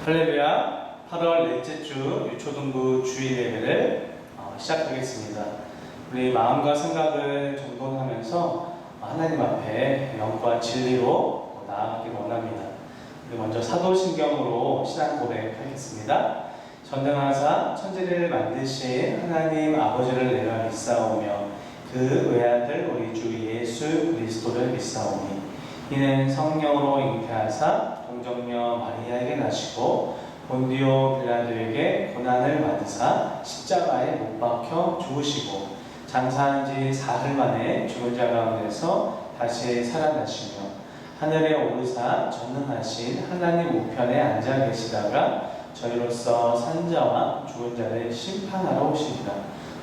할렐루야. 8월 넷째 주 유초등부 주일 예배를 시작하겠습니다. 우리 마음과 생각을 정돈하면서 하나님 앞에 영과 진리로 나아가길 원합니다. 우리 먼저 사도신경으로 신앙 고백하겠습니다. 전능하사 천지를 만드신 하나님 아버지를 내가 믿사오며 그 외아들 우리 주 예수 그리스도를 믿사오니 이는 성령으로 잉태하사 동정녀 마리아에게 나시고 본디오 빌라도에게 고난을 받으사 십자가에 못 박혀 죽으시고 장사한 지 사흘 만에 죽은 자 가운데서 다시 살아나시며 하늘에 오르사 전능하신 하나님 우편에 앉아 계시다가 저희로서 산자와 죽은 자를 심판하러 오시리라.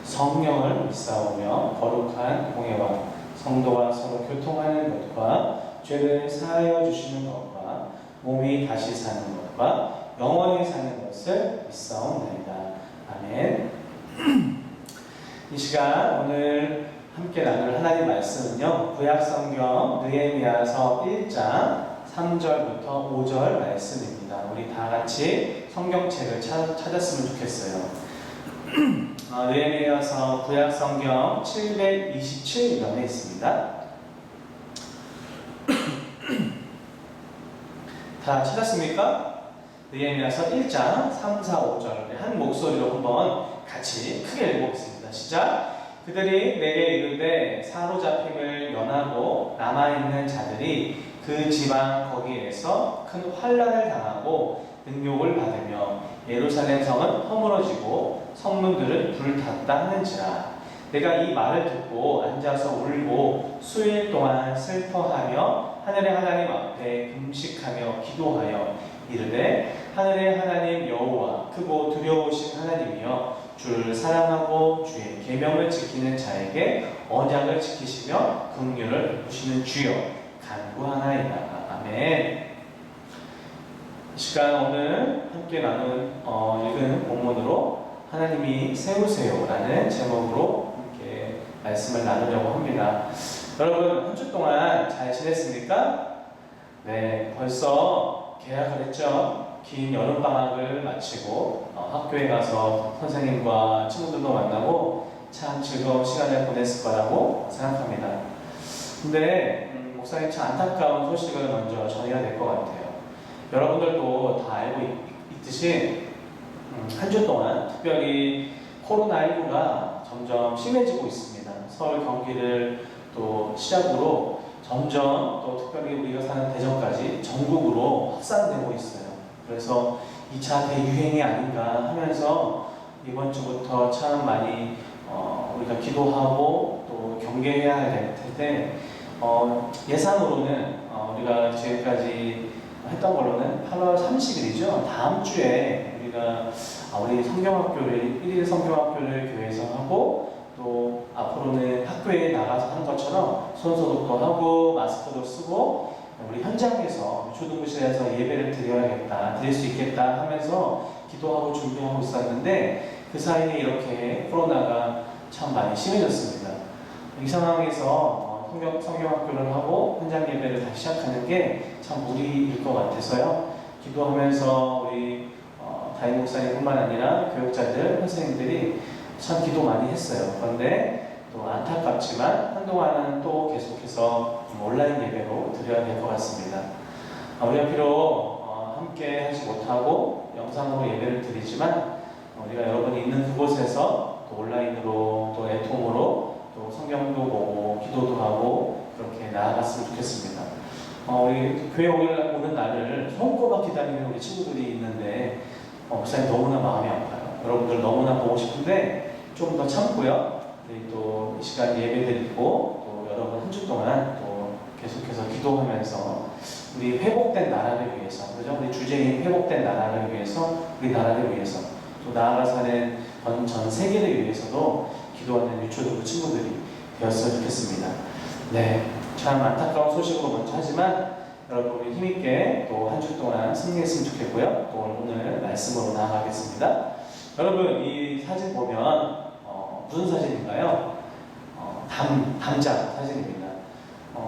성령을 믿사오며 거룩한 공예와 성도와 서로 교통하는 것과 죄를 사하여 주시는 것과 몸이 다시 사는 것과 영원히 사는 것을 믿사옵나이다. 아멘. 이 시간 오늘 함께 나눌 하나님 말씀은요, 구약성경 느헤미야서 1장 3절부터 5절 말씀입니다. 우리 다 같이 성경책을 찾았으면 좋겠어요. 느헤미야서 구약성경 727면에 있습니다. 다 찾았습니까? 느헤미야서 1장 3, 4, 5절 한 목소리로 한번 같이 크게 읽어보겠습니다. 시작! 그들이 내게 이르되 사로잡힘을 연하고 남아있는 자들이 그 지방 거기에서 큰 환난을 당하고 능욕을 받으며 예루살렘 성은 허물어지고 성문들은 불탔다 하는지라. 내가 이 말을 듣고 앉아서 울고 수일 동안 슬퍼하며 하늘의 하나님 앞에 금식하며 기도하여 이르되 하늘의 하나님 여호와 크고 두려우신 하나님이여 주를 사랑하고 주의 계명을 지키는 자에게 언약을 지키시며 긍휼을 베푸시는 주여 간구하나이다. 아멘. 이 시간 오늘 함께 읽은 본문으로 하나님이 세우세요 라는 제목으로 함께 말씀을 나누려고 합니다. 여러분 한 주 동안 잘 지냈습니까? 네, 벌써 개학을 했죠. 긴 여름방학을 마치고 학교에 가서 선생님과 친구들도 만나고 참 즐거운 시간을 보냈을 거라고 생각합니다. 근데 목사님 참 안타까운 소식을 먼저 전해야 될 것 같아요. 여러분들도 다 알고 있듯이 한 주 동안 특별히 코로나19가 점점 심해지고 있습니다. 서울, 경기를 또 시작으로 점점 또 특별히 우리가 사는 대전까지 전국으로 확산되고 있어요. 그래서 2차 대유행이 아닌가 하면서 이번 주부터 참 많이 우리가 기도하고 또 경계해야 될 텐데 예상으로는 우리가 지금까지 했던 걸로는 8월 30일이죠. 다음 주에 우리 성경학교를 1일 성경학교를 교회에서 하고 또 앞으로는 학교에 나가서 하는 것처럼 손소독도 하고 마스크도 쓰고 우리 현장에서 초등부실에서 예배를 드릴 수 있겠다 하면서 기도하고 준비하고 있었는데 그 사이에 이렇게 코로나가 참 많이 심해졌습니다. 이 상황에서 성경학교를 하고 현장 예배를 다시 시작하는 게 참 무리일 것 같아서요. 기도하면서 우리 담임 목사님뿐만 아니라 교육자들, 선생님들이 참 기도 많이 했어요. 그런데 또 안타깝지만 한동안은 또 계속해서 온라인 예배로 드려야 될 것 같습니다. 우리가 비록 함께 하지 못하고 영상으로 예배를 드리지만 우리가 여러분이 있는 그곳에서 또 온라인으로 또 애통으로 또 성경도 보고 기도도 하고 그렇게 나아갔으면 좋겠습니다. 우리 교회 오는 날을 손꼽아 기다리는 우리 친구들이 있는데 목사님 너무나 마음이 아파요. 여러분들 너무나 보고 싶은데 좀 더 참고요. 또 이 시간 예배 드리고 또 여러분 한 주 동안 또 계속해서 기도하면서 우리 회복된 나라를 위해서, 그죠? 우리 주제인 회복된 나라를 위해서, 우리 나라를 위해서, 또 나아가서는 전 세계를 위해서도 기도하는 유초등부 친구들이 되었으면 좋겠습니다. 네, 참 안타까운 소식으로 먼저 하지만 여러분 우리 힘있게 또 한 주 동안 승리했으면 좋겠고요. 또 오늘 말씀으로 나아가겠습니다. 여러분 이 사진 보면 무슨 사진인가요? 담장 사진입니다.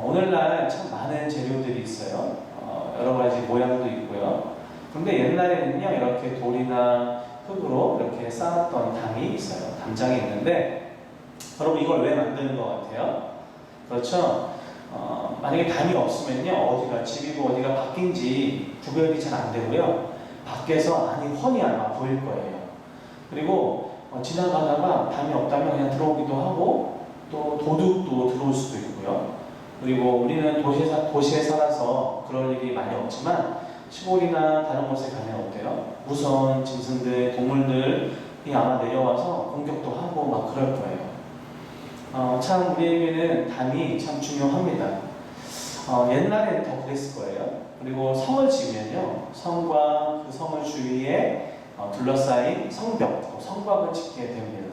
오늘날 참 많은 재료들이 있어요. 여러 가지 모양도 있고요. 근데 옛날에는요, 이렇게 돌이나 흙으로 이렇게 쌓았던 담이 있어요. 담장이 있는데, 여러분 이걸 왜 만드는 것 같아요? 그렇죠? 만약에 담이 없으면요, 어디가 집이고 어디가 밖인지 구별이 잘 안 되고요, 밖에서 안이 훤히 아마 보일 거예요. 그리고 지나가다가 담이 없다면 그냥 들어오기도 하고, 또 도둑도 들어올 수도 있고요. 그리고 우리는 도시에 살아서 그럴 일이 많이 없지만 시골이나 다른 곳에 가면 어때요? 무서운 짐승들, 동물들이 아마 내려와서 공격도 하고 막 그럴 거예요. 참 우리에게는 담이 참 중요합니다. 옛날에는 더 그랬을 거예요. 그리고 성을 지으면요, 성과 그 성을 주위에 둘러싸인 성벽, 성곽을 짓게 됩니다.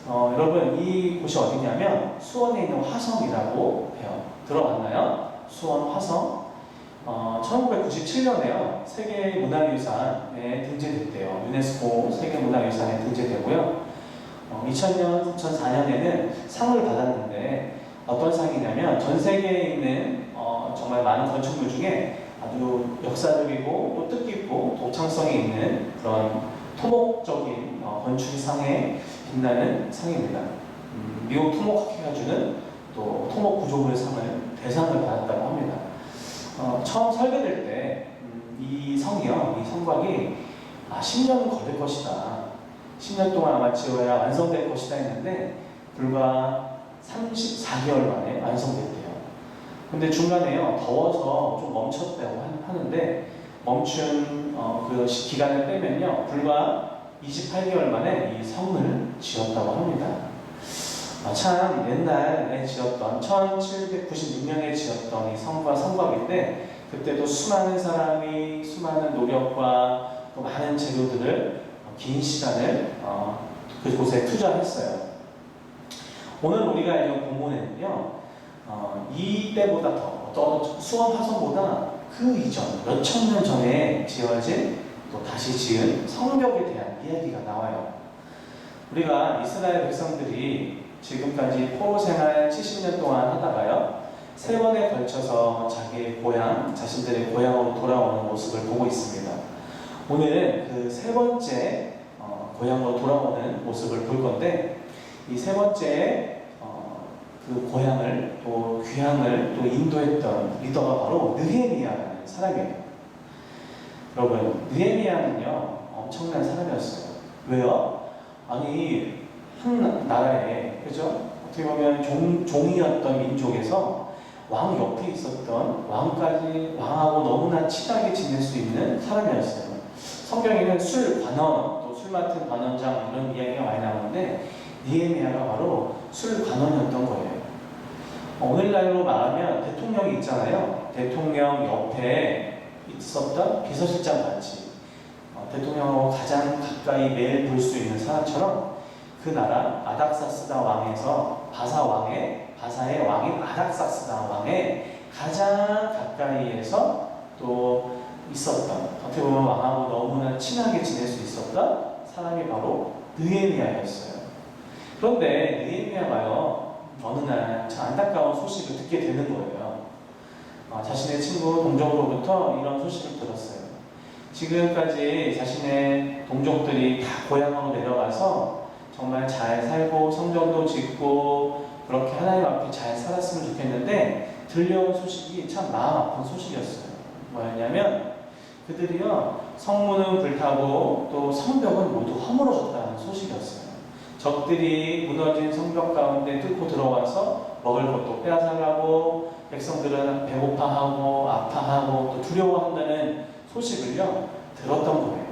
여러분 이 곳이 어디냐면 수원에 있는 화성이라고 해요. 들어봤나요? 수원 화성. 1997년에요. 세계문화유산에 등재됐대요. 유네스코 세계문화유산에 등재되고요. 2000년, 2004년에는 상을 받았는데 어떤 상이냐면 전 세계에 있는 정말 많은 건축물 중에 아주 역사적이고 또 뜻깊고 독창성이 있는 그런 토목적인 건축상에 빛나는 상입니다. 미국 토목학회가 주는 또 토목구조물의 상을 대상을 받았다고 합니다. 처음 설계될 때 이 성이요, 이 성곽이 10년은 걸릴 것이다. 10년 동안 아마 지어야 완성될 것이다 했는데 불과 34개월 만에 완성됐대요. 근데 중간에요, 더워서 좀 멈췄다고 하는데 멈춘 그 기간을 빼면요, 불과 28개월 만에 이 성을 지었다고 합니다. 참 옛날에 지었던 1796년에 지었던 이 성과 성곽인데 그때도 수많은 사람이 수많은 노력과 또 많은 재료들을 긴 시간을 그곳에 투자했어요. 오늘 우리가 읽은 본문에는요, 이때보다 더 수원 화성보다 그 이전 몇천 년 전에 지어진 또 다시 지은 성벽에 대한 이야기가 나와요. 우리가 이스라엘 백성들이 지금까지 포로 생활 70년 동안 하다가요, 3번에 걸쳐서 자기의 고향, 자신들의 고향으로 돌아오는 모습을 보고 있습니다. 오늘은 그 3번째 고향으로 돌아오는 모습을 볼 건데, 이 3번째 그 고향을 또 귀향을 또 인도했던 리더가 바로 느헤미야라는 사람이에요. 여러분, 느헤미야는요, 엄청난 사람이었어요. 왜요? 아니, 한 나라에, 그죠? 어떻게 보면 종이었던 민족에서 왕 옆에 있었던 왕하고 너무나 친하게 지낼 수 있는 사람이었어요. 성경에는 술 관원, 또 술 맡은 관원장 이런 이야기가 많이 나오는데 느헤미야가 바로 술 관원이었던 거예요. 오늘날로 말하면 대통령이 있잖아요. 대통령 옆에 있었던 비서실장 같이 대통령하고 가장 가까이 매일 볼 수 있는 사람처럼 그 나라 아닥사스다 왕에서 바사의 왕인 아닥사스다 왕의 가장 가까이에서 또 있었던, 어떻게 보면 왕하고 너무나 친하게 지낼 수 있었던 사람이 바로 느헤미야였어요. 그런데 느헤미야가요, 어느 날 참 안타까운 소식을 듣게 되는 거예요. 자신의 친구 동족으로부터 이런 소식을 들었어요. 지금까지 자신의 동족들이 다 고향으로 내려가서 정말 잘 살고 성전도 짓고 그렇게 하나님 앞에 잘 살았으면 좋겠는데 들려온 소식이 참 마음 아픈 소식이었어요. 뭐였냐면 그들이요, 성문은 불타고 또 성벽은 모두 허물어졌다는 소식이었어요. 적들이 무너진 성벽 가운데 뚫고 들어와서 먹을 것도 빼앗아가고 백성들은 배고파하고 아파하고 또 두려워한다는 소식을요 들었던 거예요.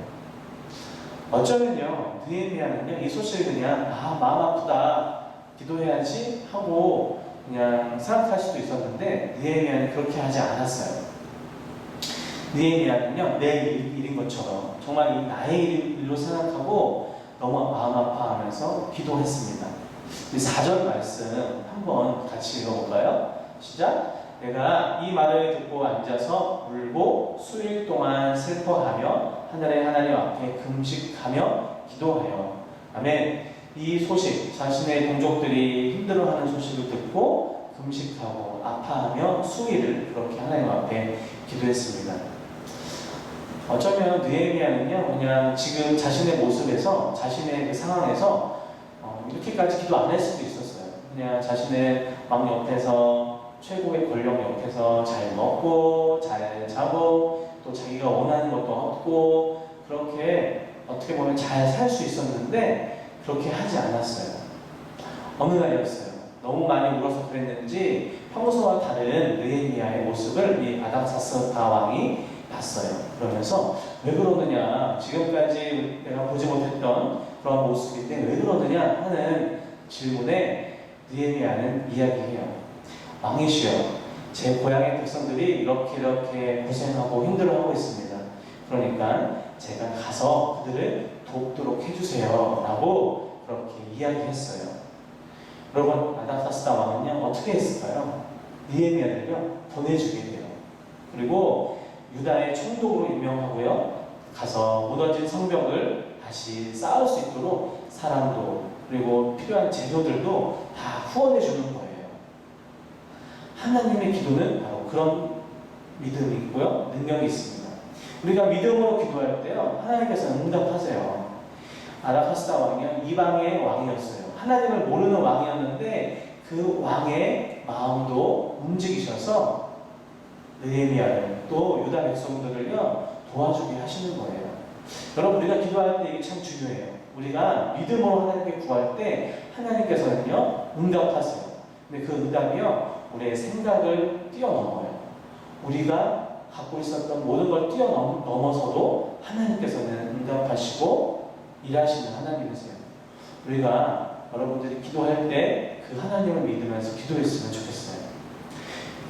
어쩌면요, 느헤미야는요, 이 소식을 그냥 마음 아프다, 기도해야지 하고 그냥 생각할 수도 있었는데 느헤미야는 그렇게 하지 않았어요. 느헤미야는요, 내 일인 것처럼 정말 이 나의 일로 생각하고 너무 마음 아파하면서 기도했습니다. 4절 말씀 한번 같이 읽어볼까요? 시작! 내가 이 말을 듣고 앉아서 울고 수일 동안 슬퍼하며 하늘의 하나님 앞에 금식하며 기도하여. 아멘. 이 소식, 자신의 동족들이 힘들어하는 소식을 듣고 금식하고 아파하며 수일을 그렇게 하나님 앞에 기도했습니다. 어쩌면 느헤미야는요, 그냥 지금 자신의 모습에서, 자신의 그 상황에서 이렇게까지 기도 안 할 수도 있었어요. 그냥 자신의 왕 옆에서, 최고의 권력 옆에서 잘 먹고, 잘 자고, 또 자기가 원하는 것도 얻고, 그렇게 어떻게 보면 잘 살 수 있었는데, 그렇게 하지 않았어요. 어느 날이었어요. 너무 많이 울어서 그랬는지 평소와 다른 느헤미야의 모습을 이 아닥사스다 왕이 봤어요. 그러면서 왜 그러느냐, 지금까지 내가 보지 못했던 그런 모습인데 왜 그러느냐 하는 질문에 느헤미야는 이야기해요. 왕이시여, 제 고향의 백성들이 이렇게 고생하고 힘들어하고 있습니다. 그러니까 제가 가서 그들을 돕도록 해주세요 라고 그렇게 이야기했어요. 여러분, 아닥사스다 왕은요 어떻게 했을까요? 느헤미야를요 보내주게 돼요. 그리고 유다의 총독으로 임명하고요, 가서 무너진 성벽을 다시 쌓을 수 있도록 사람도 그리고 필요한 재료들도 다 후원해 주는 거예요. 하나님의 기도는 바로 그런 믿음이 있고요, 능력이 있습니다. 우리가 믿음으로 기도할 때요, 하나님께서 응답하세요. 아닥사스다 왕이요, 이방의 왕이었어요. 하나님을 모르는 왕이었는데 그 왕의 마음도 움직이셔서 느헤미야를 또 유다 백성들을요 도와주게 하시는 거예요. 여러분, 우리가 기도할 때 이게 참 중요해요. 우리가 믿음으로 하나님께 구할 때 하나님께서는요 응답하세요. 근데 그 응답이요 우리의 생각을 뛰어넘어요. 우리가 갖고 있었던 모든 걸 뛰어넘어서도 하나님께서는 응답하시고 일하시는 하나님이세요. 우리가 여러분들이 기도할 때 그 하나님을 믿으면서 기도했으면 좋겠어요.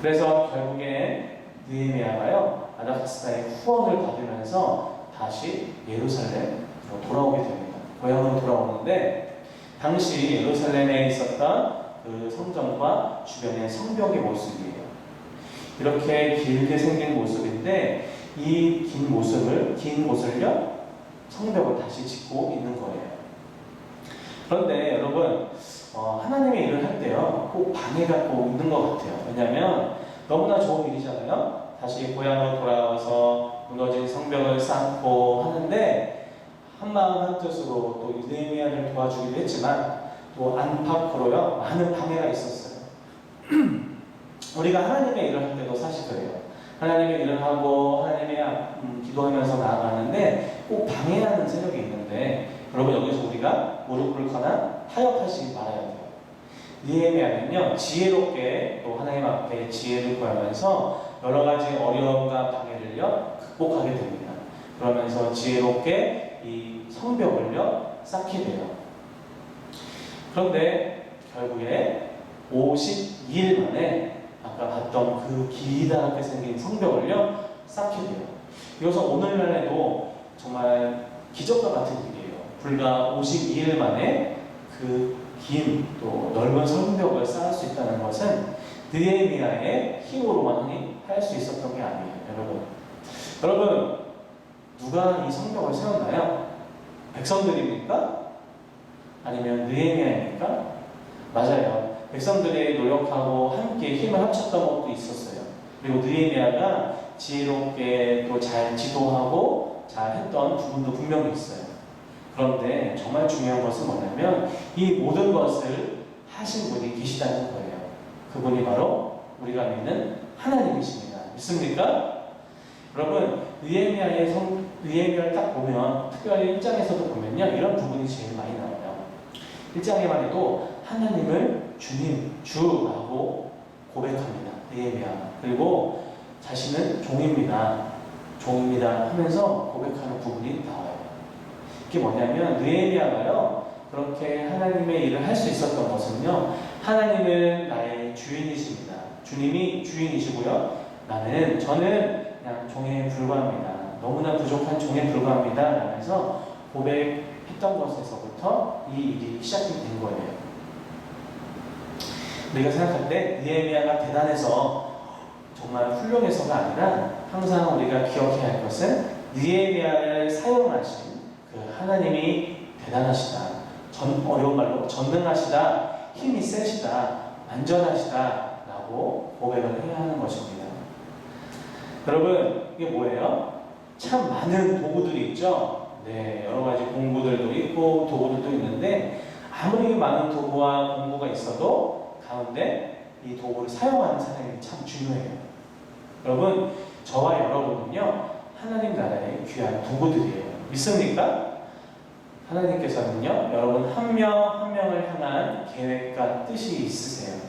그래서 결국에 느헤미야가요 아닥사스다의 후원을 받으면서 다시 예루살렘으로 돌아오게 됩니다. 고향으로 돌아오는데 당시 예루살렘에 있었던 그 성전과 주변의 성벽의 모습이에요. 이렇게 길게 생긴 모습인데 이 긴 곳을요 성벽을 다시 짓고 있는 거예요. 그런데 여러분, 하나님의 일을 할 때요 꼭 방해가 꼭 있는 것 같아요. 왜냐하면 너무나 좋은 일이잖아요. 다시 고향으로 돌아와서 무너진 성벽을 쌓고 하는데 한마음 한뜻으로 또 느헤미야를 도와주기도 했지만 또 안팎으로요 많은 방해가 있었어요. 우리가 하나님의 일을 할 때도 사실 그래요. 하나님의 일을 하고 하나님의 기도하면서 나아가는데 꼭 방해하는 세력이 있는데, 여러분 여기서 우리가 무릎 꿇거나 타협하시기 말아야 돼요. 느헤미야는요 지혜롭게 또 하나님 앞에 지혜를 구하면서 여러 가지 어려움과 방해를요 극복하게 됩니다. 그러면서 지혜롭게 이 성벽을요 쌓게 돼요. 그런데 결국에 52일 만에 아까 봤던 그 기다랗게 생긴 성벽을요 쌓게 돼요. 이것은 오늘날에도 정말 기적과 같은 일이에요. 불과 52일 만에 그 긴 또 넓은 성벽을 쌓을 수 있다는 것은 느헤미야의 힘으로만 할 수 있었던 게 아니에요. 여러분 누가 이 성벽을 세웠나요? 백성들입니까? 아니면 느헤미야입니까? 맞아요. 백성들이 노력하고 함께 힘을 합쳤던 것도 있었어요. 그리고 느헤미야가 지혜롭게 또 잘 지도하고 잘 했던 부분도 분명히 있어요. 그런데 정말 중요한 것은 뭐냐면 이 모든 것을 하신 분이 계시다는 거예요. 그분이 바로 우리가 믿는 하나님이십니다. 믿습니까? 여러분, 느헤미야를 딱 보면, 특별히 1장에서도 보면요 이런 부분이 제일 많이 나와요. 1장에만 해도 하나님을 주님, 주라고 고백합니다. 느헤미야. 그리고 자신은 종입니다 하면서 고백하는 부분이 나와요. 이게 뭐냐면 느헤미야가요 그렇게 하나님의 일을 할 수 있었던 것은요, 하나님은 나의 주인이십니다. 주님이 주인이시고요, 저는 그냥 종에 불과합니다. 너무나 부족한 종에 불과합니다 라면서 고백했던 것에서부터 이 일이 시작이 된 거예요. 우리가 생각할 때 느헤미야가 대단해서 정말 훌륭해서가 아니라 항상 우리가 기억해야 할 것은 느헤미야를 사용하신 그 하나님이 대단하시다, 어려운 말로 전능하시다, 힘이 세시다, 안전하시다 라고 고백을 해야 하는 것입니다. 여러분, 이게 뭐예요? 참 많은 도구들이 있죠. 네, 여러 가지 공구들도 있고 도구들도 있는데 아무리 많은 도구와 공구가 있어도 가운데 이 도구를 사용하는 사람이 참 중요해요. 여러분, 저와 여러분은요 하나님 나라의 귀한 도구들이에요. 믿습니까? 하나님께서는요 여러분 한 명 한 명을 향한 계획과 뜻이 있으세요.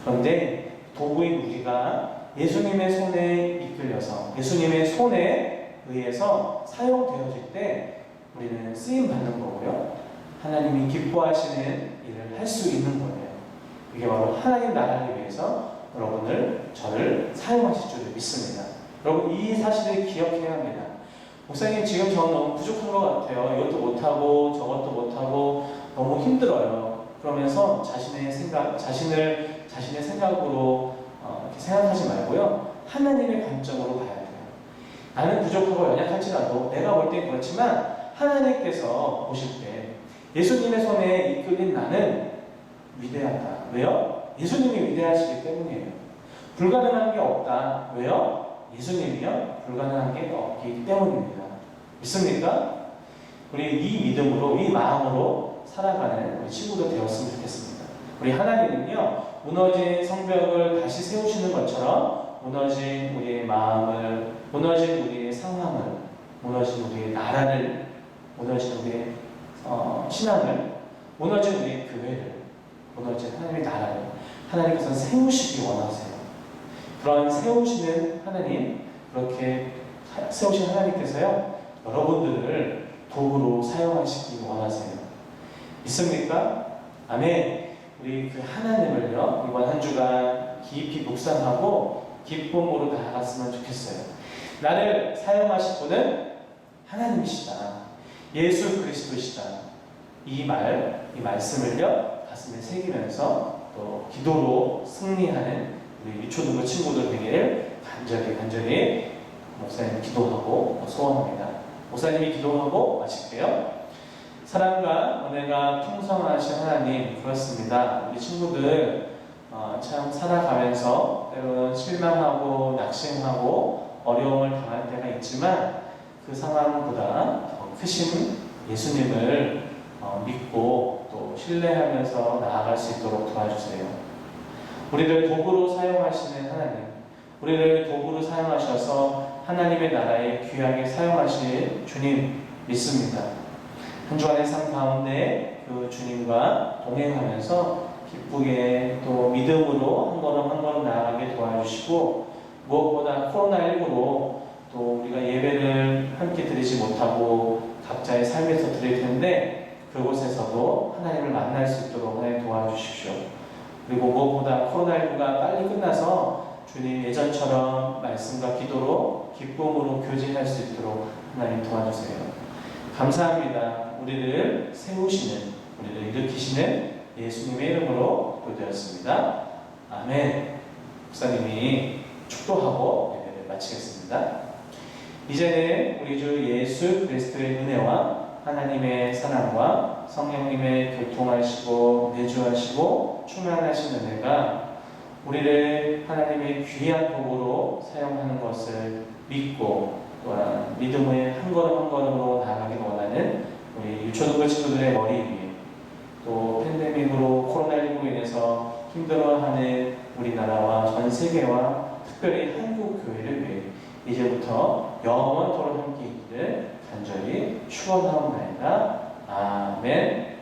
그런데 도구인 우리가 예수님의 손에 이끌려서 예수님의 손에 의해서 사용되어질 때 우리는 쓰임 받는 거고요. 하나님이 기뻐하시는 일을 할 수 있는 거예요. 이게 바로 하나님 나라를 위해서 여러분을 저를 사용하실 줄을 믿습니다. 여러분 이 사실을 기억해야 합니다. 목사님 지금 저는 너무 부족한 것 같아요. 이것도 못하고 저것도 못하고 너무 힘들어요. 그러면서 자신의 생각으로 이렇게 생각하지 말고요. 하나님의 관점으로 봐야 돼요. 나는 부족하고 연약할지라도 내가 볼 땐 그렇지만 하나님께서 보실 때 예수님의 손에 이끌린 나는 위대하다. 왜요? 예수님이 위대하시기 때문이에요. 불가능한 게 없다. 왜요? 예수님이요? 불가능한 게 없기 때문입니다. 믿습니까? 우리 이 믿음으로, 이 마음으로 살아가는 우리 친구들 되었으면 좋겠습니다. 우리 하나님은요, 무너진 성벽을 다시 세우시는 것처럼 무너진 우리의 마음을, 무너진 우리의 상황을, 무너진 우리의 나라를, 무너진 우리의 신앙을, 무너진 우리의 교회를, 무너진 하나님의 나라를 하나님께서 세우시기 원하세요. 그런 세우시는 하나님, 그렇게 세우신 하나님께서요 여러분들을 도구로 사용하시기 원하세요. 믿습니까? 아멘. 우리 그 하나님을요 이번 한 주간 깊이 묵상하고 기쁨으로 나아갔으면 좋겠어요. 나를 사용하실 분은 하나님이시다. 예수 그리스도시다. 이 말씀을요 가슴에 새기면서 또 기도로 승리하는 우리 유초등부 친구들 되기를 간절히 목사님 기도하고 소원합니다. 목사님이 기도하고 마칠게요. 사랑과 은혜가 풍성하신 하나님, 그렇습니다. 우리 친구들 참 살아가면서 때로는 실망하고 낙심하고 어려움을 당할 때가 있지만 그 상황보다 더 크신 예수님을 믿고 또 신뢰하면서 나아갈 수 있도록 도와주세요. 우리를 도구로 사용하시는 하나님, 우리를 도구로 사용하셔서 하나님의 나라에 귀하게 사용하실 주님 믿습니다. 한 주간의 삶 가운데 그 주님과 동행하면서 기쁘게 또 믿음으로 한 걸음 한 걸음 나아가게 도와주시고, 무엇보다 코로나19로 또 우리가 예배를 함께 드리지 못하고 각자의 삶에서 드릴 텐데 그곳에서도 하나님을 만날 수 있도록 하나님 도와주십시오. 그리고 무엇보다 코로나19가 빨리 끝나서 주님 예전처럼 말씀과 기도로 기쁨으로 교제할 수 있도록 하나님 도와주세요. 감사합니다. 우리를 세우시는, 우리를 일으키시는 예수님의 이름으로 기도드렸습니다. 아멘. 목사님이 축도하고 예배를 마치겠습니다. 이제는 우리 주 예수 그리스도의 은혜와 하나님의 사랑과 성령님의 교통하시고 내주하시고 충만하신 은혜가 우리를 하나님의 귀한 도구로 사용하는 것을 믿고 또한 믿음의 한 걸음 한 걸음으로 나아가길 원하는 우리 유초등부 친구들의 머리 위에, 또 팬데믹으로 코로나19로 인해서 힘들어하는 우리나라와 전 세계와 특별히 한국 교회를 위해 이제부터 영원토록 함께 있기를 간절히 축원하옵나이다. 아멘.